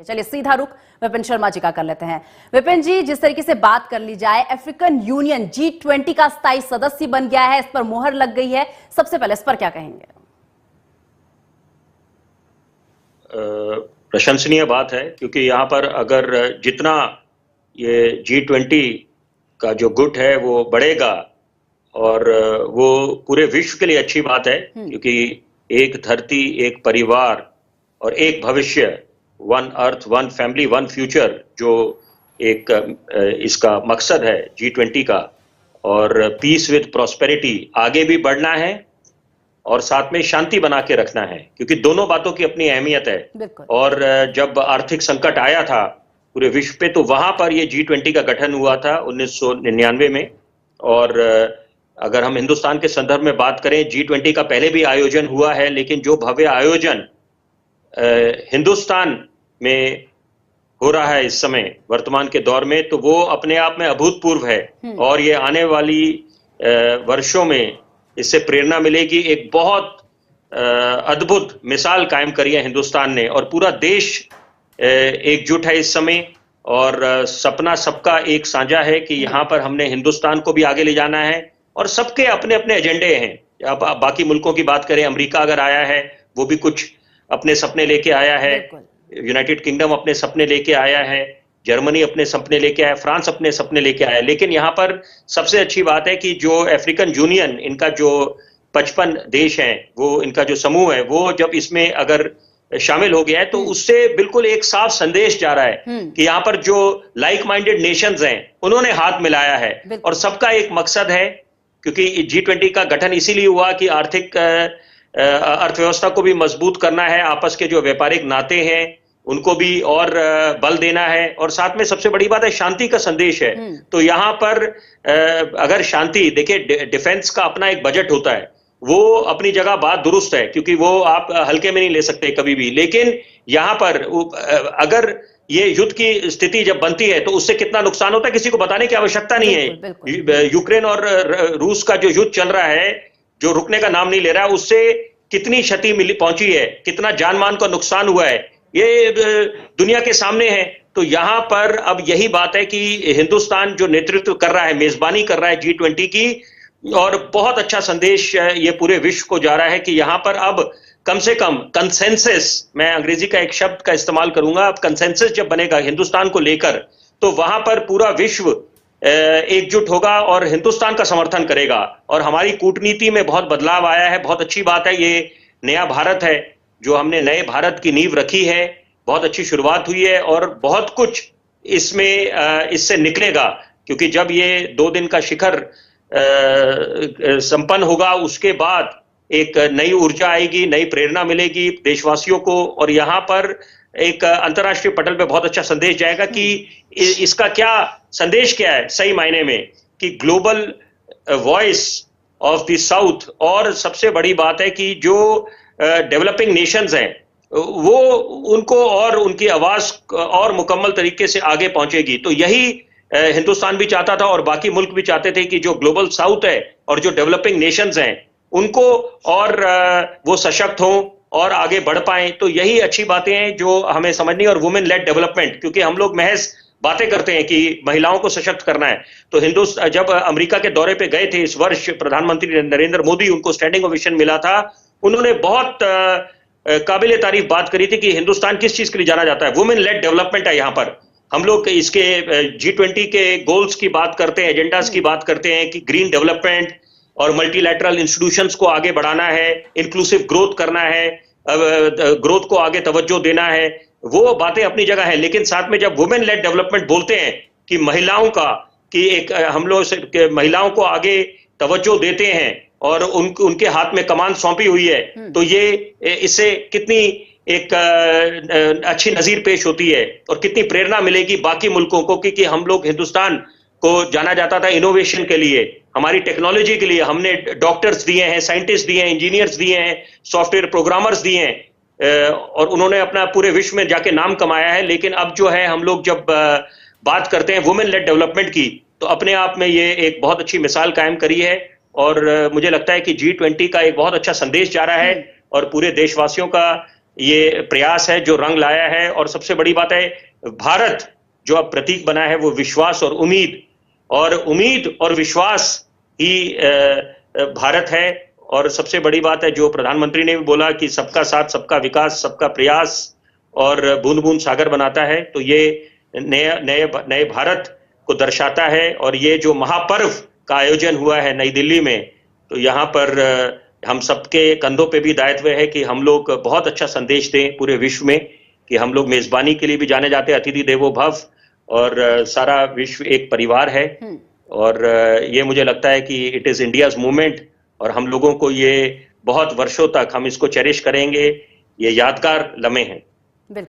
चलिए सीधा रुख विपिन शर्मा जी का कर लेते हैं। विपिन जी, जिस तरीके से बात कर ली जाए, अफ्रीकन यूनियन G20 का स्थायी सदस्य बन गया है, इस पर मोहर लग गई है। सबसे पहले इस पर क्या कहेंगे? प्रशंसनीय बात है, क्योंकि यहाँ पर अगर जितना ये G20 का जो गुट है वो बढ़ेगा और वो पूरे विश्व के लिए अच्छी बात है, क्योंकि एक धरती, एक परिवार और एक भविष्य, one earth, one family, one future, जो एक इसका मकसद है G20 का, और पीस विद प्रॉस्पेरिटी, आगे भी बढ़ना है और साथ में शांति बना के रखना है, क्योंकि दोनों बातों की अपनी अहमियत है। और जब आर्थिक संकट आया था पूरे विश्व पे, तो वहां पर ये G20 का गठन हुआ था 1999 में। और अगर हम हिंदुस्तान के संदर्भ में बात करें, G20 का पहले भी आयोजन हुआ है, लेकिन जो भव्य आयोजन हिंदुस्तान में हो रहा है इस समय वर्तमान के दौर में, तो वो अपने आप में अभूतपूर्व है। और ये आने वाली वर्षों में इससे प्रेरणा मिलेगी। एक बहुत अद्भुत मिसाल कायम करी है हिंदुस्तान ने, और पूरा देश एकजुट है इस समय, और सपना सबका एक साझा है कि यहाँ पर हमने हिंदुस्तान को भी आगे ले जाना है, और सबके अपने अपने एजेंडे हैं। अब बाकी मुल्कों की बात करें, अमेरिका अगर आया है, वो भी कुछ अपने सपने लेके आया है, यूनाइटेड किंगडम अपने सपने लेके आया है, जर्मनी अपने सपने लेके आया, फ्रांस अपने सपने लेके आया। लेकिन यहाँ पर सबसे अच्छी बात है कि जो अफ्रीकन यूनियन, इनका जो 55 देश हैं, वो इनका जो समूह है, वो जब इसमें अगर शामिल हो गया है, तो उससे बिल्कुल एक साफ संदेश जा रहा है कि यहाँ पर जो लाइक माइंडेड नेशंस हैं, उन्होंने हाथ मिलाया है, और सबका एक मकसद है। क्योंकि G20 का गठन इसीलिए हुआ कि आर्थिक अर्थव्यवस्था को भी मजबूत करना है, आपस के जो व्यापारिक नाते हैं उनको भी और बल देना है, और साथ में सबसे बड़ी बात है शांति का संदेश है। तो यहाँ पर अगर शांति, देखिए डिफेंस का अपना एक बजट होता है, वो अपनी जगह बात दुरुस्त है, क्योंकि वो आप हल्के में नहीं ले सकते कभी भी। लेकिन यहाँ पर अगर ये युद्ध की स्थिति जब बनती है, तो उससे कितना नुकसान होता है किसी को बताने की आवश्यकता नहीं है। यूक्रेन और रूस का जो युद्ध चल रहा है, जो रुकने का नाम नहीं ले रहा है, उससे कितनी क्षति पहुंची है, कितना जान मान का नुकसान हुआ है, ये दुनिया के सामने है। तो यहाँ पर अब यही बात है कि हिंदुस्तान जो नेतृत्व कर रहा है, मेजबानी कर रहा है G20 की, और बहुत अच्छा संदेश ये पूरे विश्व को जा रहा है कि यहाँ पर अब कम से कम कंसेंसस, मैं अंग्रेजी का एक शब्द का इस्तेमाल करूंगा, अब कंसेंसस जब बनेगा हिंदुस्तान को लेकर, तो वहां पर पूरा विश्व एकजुट होगा और हिंदुस्तान का समर्थन करेगा। और हमारी कूटनीति में बहुत बदलाव आया है, बहुत अच्छी बात है। ये नया भारत है, जो हमने नए भारत की नींव रखी है, बहुत अच्छी शुरुआत हुई है, और बहुत कुछ इसमें इससे निकलेगा। क्योंकि जब ये 2 दिन का शिखर संपन्न होगा, उसके बाद एक नई ऊर्जा आएगी, नई प्रेरणा मिलेगी देशवासियों को, और यहाँ पर एक अंतर्राष्ट्रीय पटल पे बहुत अच्छा संदेश जाएगा कि इसका क्या संदेश क्या है सही मायने में, कि global voice of the south. और सबसे बड़ी बात है कि जो डेवलपिंग नेशंस हैं, वो उनको और उनकी आवाज और मुकम्मल तरीके से आगे पहुंचेगी। तो यही हिंदुस्तान भी चाहता था, और बाकी मुल्क भी चाहते थे कि जो ग्लोबल साउथ है और जो डेवलपिंग नेशंस हैं, उनको और वो सशक्त हों और आगे बढ़ पाएं। तो यही अच्छी बातें हैं जो हमें समझनी है। और वुमेन लेड डेवलपमेंट, क्योंकि हम लोग महज बातें करते हैं कि महिलाओं को सशक्त करना है, तो जब अमेरिका के दौरे पे गए थे इस वर्ष प्रधानमंत्री नरेंद्र मोदी, उनको स्टैंडिंग ओवेशन मिला था। उन्होंने बहुत काबिले तारीफ बात करी थी कि हिंदुस्तान किस चीज के लिए जाना जाता है, वुमेन लेड डेवलपमेंट है। यहाँ पर हम लोग इसके G20 के गोल्स की बात करते हैं, एजेंडास की बात करते हैं कि ग्रीन डेवलपमेंट और मल्टीलैटरल इंस्टीट्यूशंस को आगे बढ़ाना है, इंक्लूसिव ग्रोथ करना है, ग्रोथ को आगे तवज्जो देना है, वो बातें अपनी जगह है। लेकिन साथ में जब वुमेन लेड डेवलपमेंट बोलते हैं कि महिलाओं का, कि एक हम लोग महिलाओं को आगे तवज्जो देते हैं और उनके हाथ में कमान सौंपी हुई है, तो ये इससे कितनी एक अच्छी नजीर पेश होती है, और कितनी प्रेरणा मिलेगी बाकी मुल्कों को। क्योंकि हम लोग, हिंदुस्तान को जाना जाता था इनोवेशन के लिए, हमारी टेक्नोलॉजी के लिए। हमने डॉक्टर्स दिए हैं, साइंटिस्ट दिए हैं, इंजीनियर्स दिए हैं, सॉफ्टवेयर प्रोग्रामर्स दिए हैं, और उन्होंने अपना पूरे विश्व में जाके नाम कमाया है। लेकिन अब जो है, हम लोग जब बात करते हैं वुमेन लेड डेवलपमेंट की, तो अपने आप में ये एक बहुत अच्छी मिसाल कायम करी है। और मुझे लगता है कि G20 का एक बहुत अच्छा संदेश जा रहा है, और पूरे देशवासियों का ये प्रयास है जो रंग लाया है। और सबसे बड़ी बात है, भारत जो अब प्रतीक बना है वो विश्वास और उम्मीद और विश्वास ही भारत है। और सबसे बड़ी बात है जो प्रधानमंत्री ने भी बोला कि सबका साथ, सबका विकास, सबका प्रयास और बूंद बूंद सागर बनाता है। तो ये नए भारत को दर्शाता है। और ये जो महापर्व का आयोजन हुआ है नई दिल्ली में, तो यहाँ पर हम सबके कंधों पे भी दायित्व है कि हम लोग बहुत अच्छा संदेश दें पूरे विश्व में कि हम लोग मेजबानी के लिए भी जाने जाते हैं, अतिथि देवो भव, और सारा विश्व एक परिवार है। और ये मुझे लगता है कि इट इज इंडियाज मूवमेंट, और हम लोगों को ये बहुत वर्षों तक हम इसको चेरिश करेंगे। ये यादगार लम्हे हैं।